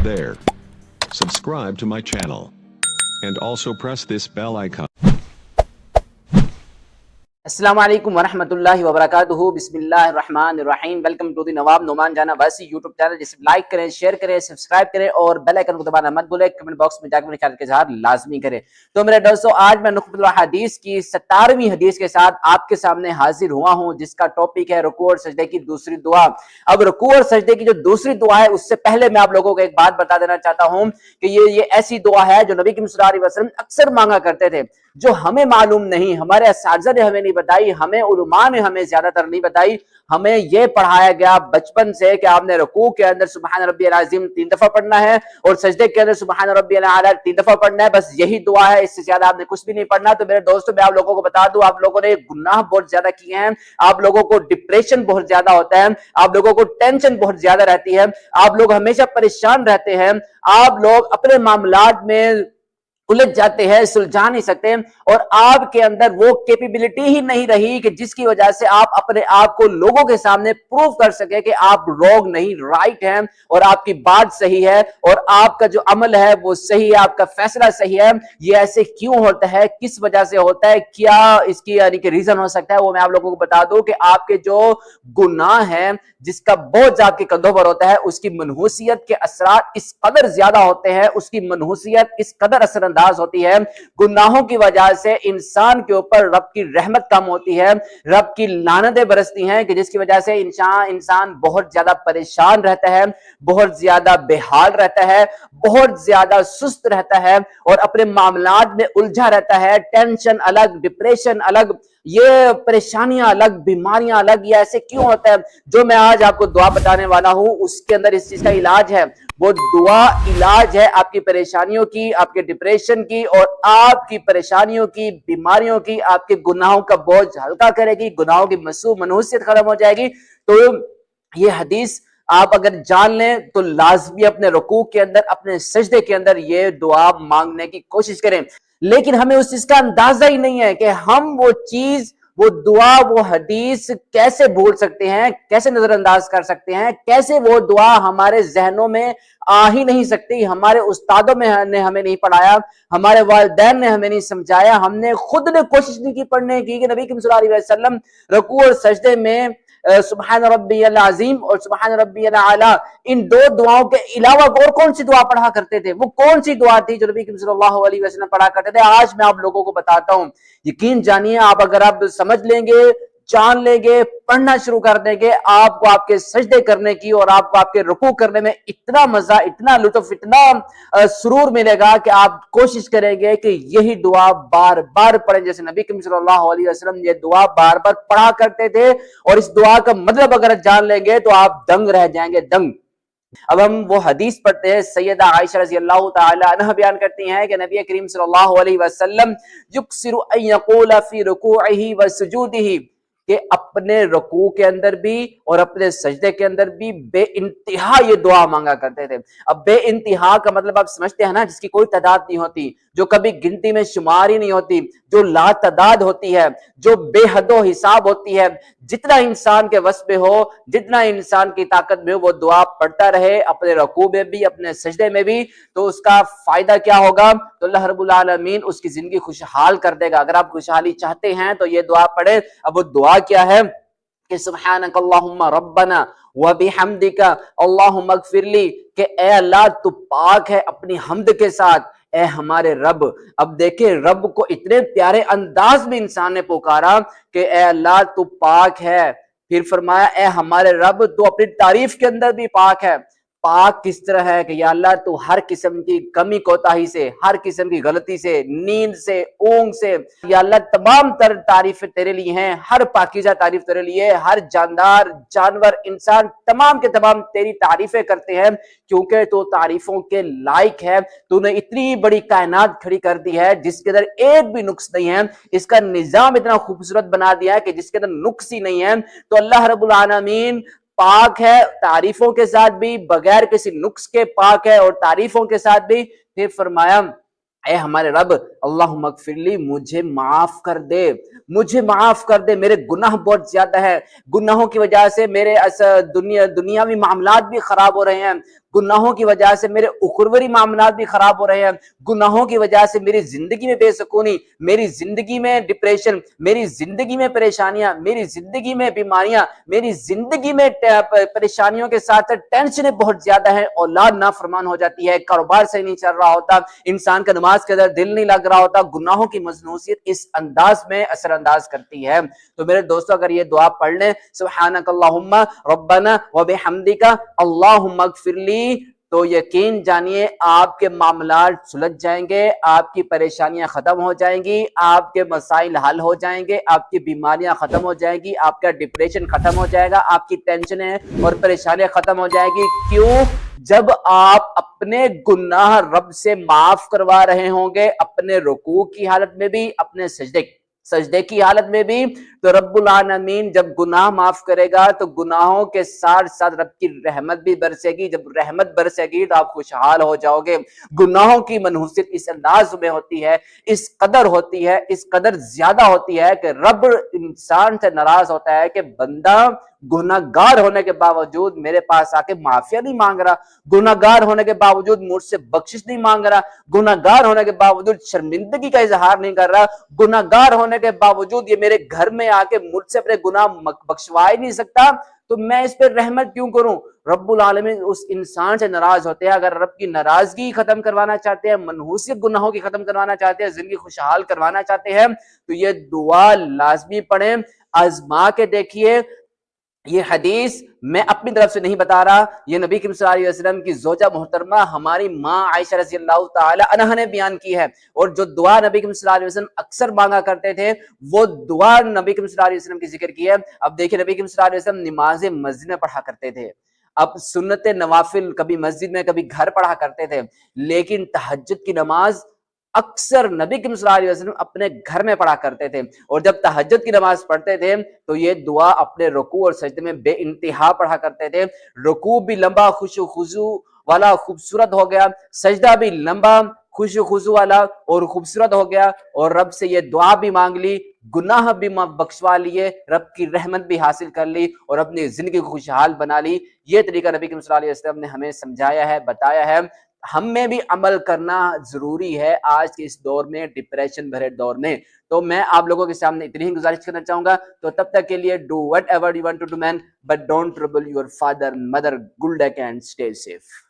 there. Subscribe to my channel. And also press this bell icon. السلام علیکم ورحمۃ اللہ وبرکاتہ. بسم اللہ الرحمن الرحیم. ویلکم ٹو دی نواب نعمان جانا واسی یوٹیوب چینل. جسے لائک کریں، شیئر کریں، سبسکرائب کریں اور بیل آئیکن کو دبانا مت بھولیں. کمنٹ باکس میں جا کے اپنے خیال کا اظہار لازمی کریں. تو میرے دوستو، آج میں نخبۃ الحدیث کی 17ویں حدیث کے ساتھ آپ کے سامنے حاضر ہوا ہوں، جس کا ٹاپک ہے رکوع اور سجدے کی دوسری دعا. اب رکوع اور سجدے کی جو دوسری دعا ہے، اس سے پہلے میں آپ لوگوں کو ایک بات بتا دینا چاہتا ہوں کہ یہ ایسی دعا ہے جو نبی کریم صلی اللہ علیہ وسلم اکثر مانگا کرتے تھے، جو ہمیں معلوم نہیں، ہمارے اساتذہ نے ہمیں نہیں بتائی، ہمیں علماء نے ہمیں زیادہ تر نہیں بتائی. ہمیں یہ پڑھایا گیا بچپن سے کہ آپ نے رکوع کے اندر سبحان ربی العظیم 3 دفعہ پڑھنا ہے اور سجدے کے اندر سبحان ربی الاعلی 3 دفعہ پڑھنا ہے. بس یہی دعا ہے، اس سے زیادہ آپ نے کچھ بھی نہیں پڑھنا. تو میرے دوستوں، میں آپ لوگوں کو بتا دوں، آپ لوگوں نے گناہ بہت زیادہ کیے ہیں، آپ لوگوں کو ڈپریشن بہت زیادہ ہوتا ہے، آپ لوگوں کو ٹینشن بہت زیادہ رہتی ہے، آپ لوگ ہمیشہ پریشان رہتے ہیں، آپ لوگ اپنے معاملات میں الجھ جاتے ہیں، سلجھا نہیں سکتے، اور آپ کے اندر وہ کیپیبلٹی ہی نہیں رہی کہ جس کی وجہ سے آپ اپنے آپ کو لوگوں کے سامنے پروو کر سکے کہ آپ رونگ نہیں، رائٹ ہیں، اور آپ کی بات صحیح ہے، اور آپ کا جو عمل ہے وہ صحیح ہے، آپ کا فیصلہ صحیح ہے. یہ ایسے کیوں ہوتا ہے، کس وجہ سے ہوتا ہے، کیا اس کی یعنی کہ ریزن ہو سکتا ہے، وہ میں آپ لوگوں کو بتا دوں کہ آپ کے جو گناہ ہیں، جس کا بوجھ آپ کے کندھوں پر ہوتا ہے، اس کی منحوسیت کے اثرات اس قدر زیادہ ہوتے ہیں، اس کی منحوسیت اس قدر اثر انداز ہوتی ہے. گناہوں کی وجہ سے انسان کے اوپر رب کی رحمت کم ہوتی ہے، رب کی لعنتیں برستی ہیں، کہ جس کی وجہ سے انسان بہت زیادہ پریشان رہتا ہے، بہت زیادہ بے حال رہتا ہے، بہت زیادہ سست رہتا ہے، اور اپنے معاملات میں الجھا رہتا ہے. ٹینشن الگ، ڈپریشن الگ، یہ پریشانیاں الگ، بیماریاں الگ. یہ ایسے کیوں ہوتا ہے؟ جو میں آج آپ کو دعا بتانے والا ہوں، اس کے اندر اس چیز کا علاج ہے. وہ دعا علاج ہے آپ کی پریشانیوں کی، آپ کے ڈپریشن کی، اور آپ کی پریشانیوں کی، بیماریوں کی. آپ کے گناہوں کا بوجھ ہلکا کرے گی، گناہوں کی منحوسیت ختم ہو جائے گی. تو یہ حدیث آپ اگر جان لیں تو لازمی اپنے رکوع کے اندر، اپنے سجدے کے اندر یہ دعا مانگنے کی کوشش کریں. لیکن ہمیں اس چیز کا اندازہ ہی نہیں ہے کہ ہم وہ چیز، وہ دعا، وہ حدیث کیسے بھول سکتے ہیں، کیسے نظر انداز کر سکتے ہیں، کیسے وہ دعا ہمارے ذہنوں میں آ ہی نہیں سکتی. ہمارے استادوں نے ہمیں نہیں پڑھایا، ہمارے والدین نے ہمیں نہیں سمجھایا، ہم نے خود نے کوشش نہیں کی پڑھنے کی کہ نبی صلی اللہ علیہ وسلم رکوع اور سجدے میں سبحان ربی العظیم اور سبحان ربی الاعلی، ان 2 دعاؤں کے علاوہ اور کون سی دعا پڑھا کرتے تھے. وہ کون سی دعا تھی جو نبی صلی اللہ علیہ وسلم پڑھا کرتے تھے؟ آج میں آپ لوگوں کو بتاتا ہوں. یقین جانیے، آپ اگر آپ سمجھ لیں گے، جان لیں گے، پڑھنا شروع کر دیں گے، آپ کو آپ کے سجدے کرنے کی اور آپ کو آپ کے رکوع کرنے میں اتنا مزہ، اتنا لطف، اتنا سرور ملے گا کہ آپ کوشش کریں گے کہ یہی دعا بار بار پڑھیں، جیسے نبی کریم صلی اللہ علیہ وسلم یہ دعا بار بار پڑھا کرتے تھے. اور اس دعا کا مطلب اگر جان لیں گے تو آپ دنگ رہ جائیں گے، دنگ. اب ہم وہ حدیث پڑھتے ہیں. سیدہ عائشہ رضی اللہ تعالی عنہ بیان کرتی ہیں کہ نبی کریم صلی اللہ علیہ وسلم یکثر ان یقول فی رکوعہ وسجودہ، کہ اپنے رکوع کے اندر بھی اور اپنے سجدے کے اندر بھی بے انتہا یہ دعا مانگا کرتے تھے. اب بے انتہا کا مطلب آپ سمجھتے ہیں نا، جس کی کوئی تعداد نہیں ہوتی، جو کبھی گنتی میں شمار ہی نہیں ہوتی، جو لا تعداد ہوتی ہے، جو بے حد و حساب ہوتی ہے. جتنا انسان کے وس میں ہو، جتنا انسان کی طاقت میں ہو، وہ دعا پڑھتا رہے، اپنے رکوع میں بھی، اپنے سجدے میں بھی. تو اس کا فائدہ کیا ہوگا؟ تو اللہ رب العالمین اس کی زندگی خوشحال کر دے گا. اگر آپ خوشحالی چاہتے ہیں تو یہ دعا پڑھیں. اب وہ دعا کیا ہے کہ سبحانک اللہم ربنا وبحمدک اللہم اغفر لی، کہ اے اللہ تو پاک ہے اپنی حمد کے ساتھ، اے ہمارے رب. اب دیکھیں، رب کو اتنے پیارے انداز میں انسان نے پکارا کہ اے اللہ تو پاک ہے. پھر فرمایا اے ہمارے رب تو اپنی تعریف کے اندر بھی پاک ہے. پاک کس طرح ہے کہ یا اللہ تو ہر قسم کی کمی کوتاہی سے، ہر قسم کی غلطی سے، نیند سے، اونگ سے، یا اللہ تمام تر تعریفیں تیرے لیے ہیں، ہر پاکیزہ تعریف تیرے لیے. ہر جاندار، جانور، انسان تمام کے تمام تیری تعریفیں کرتے ہیں، کیونکہ تو تعریفوں کے لائق ہے. تو نے اتنی بڑی کائنات کھڑی کر دی ہے جس کے اندر ایک بھی نقص نہیں ہے. اس کا نظام اتنا خوبصورت بنا دیا ہے کہ جس کے اندر نقص ہی نہیں ہے. تو اللہ رب العالمین پاک ہے، تعریفوں کے ساتھ بھی، بغیر کسی نقص کے پاک ہے، اور تعریفوں کے ساتھ بھی. پھر فرمایا اے ہمارے رب اللہم اغفر لی، مجھے معاف کر دے، مجھے معاف کر دے، میرے گناہ بہت زیادہ ہے، گناہوں کی وجہ سے میرے دنیاوی معاملات بھی خراب ہو رہے ہیں، گناہوں کی وجہ سے میرے اخروی معاملات بھی خراب ہو رہے ہیں، گناہوں کی وجہ سے میری زندگی میں بے سکونی، میری زندگی میں ڈپریشن، میری زندگی میں پریشانیاں، میری زندگی میں بیماریاں، میری زندگی میں پریشانیوں کے ساتھ ٹینشنیں بہت زیادہ ہیں، اولاد نافرمان ہو جاتی ہے، کاروبار صحیح نہیں چل رہا ہوتا، انسان کا نماز کے اندر دل نہیں لگ رہا ہوتا، گناہوں کی مظنوسیت اس انداز میں اثر انداز کرتی ہے۔ تو میرے دوستو اگر یہ دعا پڑھ لیں سبحانک اللہم ربنا وبحمدک اللہم اغفر لی، تو یقین جانیے آپ کے معاملات سلجھ جائیں گے، آپ کی پریشانیاں ختم ہو جائیں گی، آپ کے مسائل حل ہو جائیں گے، آپ کی بیماریاں ختم ہو جائیں گی، آپ کا ڈپریشن ختم ہو جائے گا، آپ کی ٹینشنیں اور پریشانیاں ختم ہو جائیں گی۔ کیوں؟ جب آپ اپنے گناہ رب سے معاف کروا رہے ہوں گے، اپنے رکوع کی حالت میں بھی، اپنے سجدے کی حالت میں بھی، تو رب العالمین جب گناہ معاف کرے گا تو گناہوں کے ساتھ ساتھ رب کی رحمت بھی برسے گی، جب رحمت برسے گی تو آپ خوشحال ہو جاؤ گے۔ گناہوں کی منحوسیت اس انداز میں ہوتی ہے، اس قدر ہوتی ہے، اس قدر زیادہ ہوتی ہے کہ رب انسان سے ناراض ہوتا ہے کہ بندہ گناہگار ہونے کے باوجود میرے پاس آ کے معافی نہیں مانگ رہا، گناہگار ہونے کے باوجود مجھ سے بخشش نہیں مانگ رہا، گناہگار ہونے کے باوجود شرمندگی کا اظہار نہیں کر رہا، گناہگار ہونے کے باوجود یہ میرے گھر میں آ کے مجھ سے اپنے گناہ بخشوا ہی نہیں سکتا، تو میں اس پہ رحمت کیوں کروں؟ رب العالمین اس انسان سے ناراض ہوتے ہیں۔ اگر رب کی ناراضگی ختم کروانا چاہتے ہیں، منحوسیت گناہوں کی ختم کروانا چاہتے ہیں، زندگی خوشحال کروانا چاہتے ہیں، تو یہ دعا لازمی پڑھیں، آزما کے دیکھیے۔ یہ حدیث میں اپنی طرف سے نہیں بتا رہا، یہ نبی کریم صلی اللہ علیہ وسلم کی زوجہ محترمہ ہماری ماں عائشہ رضی اللہ تعالی عنہا نے بیان کی ہے، اور جو دعا نبی کریم صلی اللہ علیہ وسلم اکثر مانگا کرتے تھے وہ دعا نبی کریم صلی اللہ علیہ وسلم کی ذکر کی ہے۔ اب دیکھیں نبی کریم صلی اللہ علیہ وسلم نماز مسجد میں پڑھا کرتے تھے، اب سنت نوافل کبھی مسجد میں کبھی گھر پڑھا کرتے تھے، لیکن تہجد کی نماز اکثر نبی کریم صلی اللہ علیہ وسلم اپنے گھر میں پڑھا کرتے تھے، اور جب تہجد کی نماز پڑھتے تھے تو یہ دعا اپنے رکوع اور سجدے میں بے انتہا پڑھا کرتے تھے۔ رکوع بھی لمبا خشوع خضوع والا خوبصورت ہو گیا، سجدہ بھی لمبا خشوع خضوع والا اور خوبصورت ہو گیا، اور رب سے یہ دعا بھی مانگ لی، گناہ بھی بخشوا لیے، رب کی رحمت بھی حاصل کر لی، اور اپنی زندگی کو خوشحال بنا لی۔ یہ طریقہ نبی کریم صلی اللہ علیہ وسلم نے ہمیں سمجھایا ہے، بتایا ہے، ہم میں بھی عمل کرنا ضروری ہے آج کے اس دور میں، ڈپریشن بھرے دور میں۔ تو میں آپ لوگوں کے سامنے اتنی ہی گزارش کرنا چاہوں گا، تو تب تک کے لیے do whatever you want to do man, but don't trouble your father and mother. Good luck and stay safe.